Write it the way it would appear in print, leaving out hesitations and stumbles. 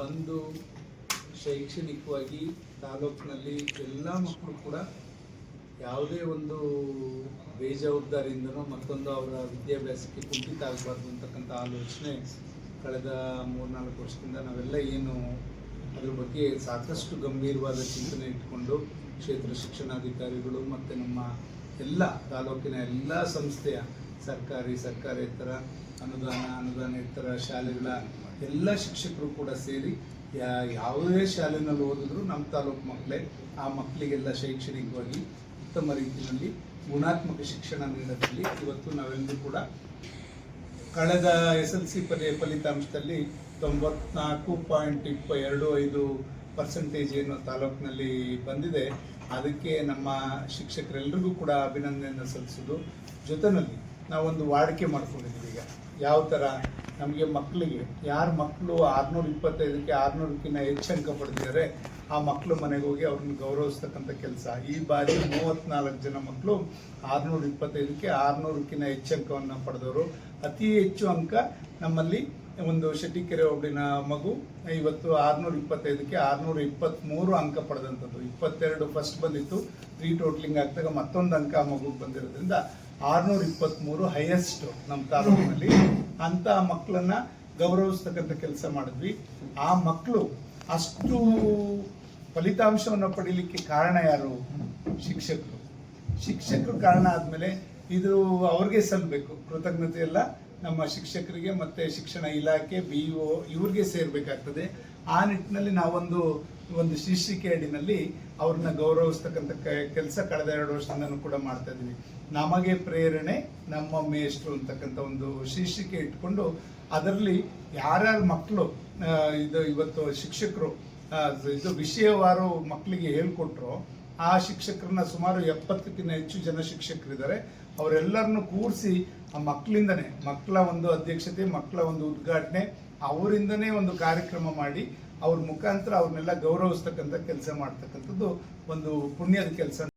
ಒಂದು ಶೈಕ್ಷಣಿಕವಾಗಿ ತಾಲೂಕಿನಲ್ಲಿ ಎಲ್ಲ ಮಕ್ಕಳು ಕೂಡ ಯಾವುದೇ ಒಂದು ಬೇಜವಾಬ್ದಾರಿಯಿಂದನೋ ಮತ್ತೊಂದು ಅವರ ವಿದ್ಯಾಭ್ಯಾಸಕ್ಕೆ ಕುಂಠಿತ ಆಗಬಾರ್ದು ಅಂತಕ್ಕಂಥ ಆಲೋಚನೆ ಕಳೆದ 3-4 ವರ್ಷದಿಂದ ನಾವೆಲ್ಲ ಏನು ಅದ್ರ ಬಗ್ಗೆ ಸಾಕಷ್ಟು ಗಂಭೀರವಾದ ಚಿಂತನೆ ಇಟ್ಕೊಂಡು ಕ್ಷೇತ್ರ ಶಿಕ್ಷಣಾಧಿಕಾರಿಗಳು ಮತ್ತು ನಮ್ಮ ಎಲ್ಲ ತಾಲೂಕಿನ ಎಲ್ಲ ಸಂಸ್ಥೆಯ ಸರ್ಕಾರೇತರ ಅನುದಾನೇತರ ಶಾಲೆಗಳ ಎಲ್ಲ ಶಿಕ್ಷಕರು ಕೂಡ ಸೇರಿ ಯಾವುದೇ ಶಾಲೆಯಲ್ಲಿ ಓದಿದ್ರು ನಮ್ಮ ತಾಲೂಕು ಮಕ್ಕಳೇ ಆ ಮಕ್ಕಳಿಗೆಲ್ಲ ಶೈಕ್ಷಣಿಕವಾಗಿ ಉತ್ತಮ ರೀತಿಯಲ್ಲಿ ಗುಣಾತ್ಮಕ ಶಿಕ್ಷಣ ನೀಡೋದ್ರಲ್ಲಿ ಇವತ್ತು ನಾವೆಲ್ಲರೂ ಕೂಡ ಕಳೆದ SLC ಫಲಿತಾಂಶದಲ್ಲಿ 94.25% ಏನು ತಾಲೂಕಿನಲ್ಲಿ ಬಂದಿದೆ. ಅದಕ್ಕೆ ನಮ್ಮ ಶಿಕ್ಷಕರೆಲ್ಲರಿಗೂ ಕೂಡ ಅಭಿನಂದನೆಯನ್ನು ಸಲ್ಲಿಸೋದು ಜೊತೆಯಲ್ಲಿ ನಾವೊಂದು ವಾಡಿಕೆ ಮಾಡ್ಕೊಂಡಿದ್ದೀವಿ. ಈಗ ಯಾವ ಥರ ನಮಗೆ ಮಕ್ಕಳಿಗೆ ಯಾರು ಮಕ್ಕಳು 625ಕ್ಕೆ 600ಕ್ಕಿಂತ ಹೆಚ್ಚು ಅಂಕ ಪಡೆದಿದ್ದಾರೆ ಆ ಮಕ್ಕಳು ಮನೆಗೆ ಹೋಗಿ ಅವ್ರನ್ನ ಗೌರವಿಸ್ತಕ್ಕಂಥ ಕೆಲಸ. ಈ ಬಾರಿ 34 ಜನ ಮಕ್ಕಳು 625ಕ್ಕೆ 600ಕ್ಕಿಂತ ಹೆಚ್ಚು ಅಂಕವನ್ನು ಪಡೆದವರು. ಅತಿ ಹೆಚ್ಚು ಅಂಕ ನಮ್ಮಲ್ಲಿ ಒಂದು ಶೆಟ್ಟಿಕೆರೆ ಹೋಬಳಿನ ಮಗು ಇವತ್ತು 625ಕ್ಕೆ 623 ಅಂಕ ಪಡೆದಂಥದ್ದು. 22 ಫಸ್ಟ್ ಬಂದಿತ್ತು, ಟೋಟ್ಲಿಂಗ್ ಆಗ್ತಾಗ ಮತ್ತೊಂದು ಅಂಕ ಮಗುಗೆ ಬಂದಿರೋದ್ರಿಂದ 623 ಹೈಯೆಸ್ಟ್ ನಮ್ಮ ತಾಲೂಕಿನಲ್ಲಿ. ಅಂತ ಮಕ್ಕಳನ್ನ ಗೌರವಿಸ್ತಕ್ಕಂಥ ಕೆಲಸ ಮಾಡಿದ್ವಿ. ಆ ಮಕ್ಕಳು ಅಷ್ಟು ಫಲಿತಾಂಶವನ್ನು ಪಡೀಲಿಕ್ಕೆ ಕಾರಣ ಯಾರು? ಶಿಕ್ಷಕರು ಕಾರಣ ಆದಮೇಲೆ ಇದು ಅವ್ರಿಗೆ ಸಲ್ಲಬೇಕು ಕೃತಜ್ಞತೆ. ಎಲ್ಲ ನಮ್ಮ ಶಿಕ್ಷಕರಿಗೆ ಮತ್ತು ಶಿಕ್ಷಣ ಇಲಾಖೆ BO ಇವ್ರಿಗೆ ಸೇರಬೇಕಾಗ್ತದೆ. ಆ ನಿಟ್ಟಿನಲ್ಲಿ ನಾವೊಂದು ಶೀರ್ಷಿಕೆ ಅಡಿನಲ್ಲಿ ಅವ್ರನ್ನ ಗೌರವಿಸ್ತಕ್ಕಂಥ ಕೆಲಸ ಕಳೆದ 2 ವರ್ಷದಿಂದನೂ ಕೂಡ ಮಾಡ್ತಾ ಇದ್ದೀವಿ. ನಮಗೆ ಪ್ರೇರಣೆ ನಮ್ಮ ಮೇಷ್ಟ್ರು ಅಂತಕ್ಕಂಥ ಒಂದು ಶೀರ್ಷಿಕೆ ಇಟ್ಕೊಂಡು ಅದರಲ್ಲಿ ಯಾರ್ಯಾರು ಮಕ್ಕಳು ಇವತ್ತು ಶಿಕ್ಷಕರು ವಿಷಯವಾರು ಮಕ್ಕಳಿಗೆ ಹೇಳ್ಕೊಟ್ರು, ಆ ಶಿಕ್ಷಕರನ್ನ ಸುಮಾರು 70ಕ್ಕಿಂತ ಹೆಚ್ಚು ಜನ ಶಿಕ್ಷಕರಿದ್ದಾರೆ. ಅವರೆಲ್ಲರನ್ನು ಕೂರಿಸಿ ಆ ಮಕ್ಕಳ ಒಂದು ಅಧ್ಯಕ್ಷತೆ, ಮಕ್ಕಳ ಒಂದು ಉದ್ಘಾಟನೆ, ಅವರಿಂದನೇ ಒಂದು ಕಾರ್ಯಕ್ರಮ ಮಾಡಿ ಅವ್ರ ಮುಖಾಂತರ ಅವ್ರನ್ನೆಲ್ಲ ಗೌರವಿಸ್ತಕ್ಕಂಥ ಕೆಲಸ ಮಾಡ್ತಕ್ಕಂಥದ್ದು ಒಂದು ಪುಣ್ಯದ ಕೆಲಸ.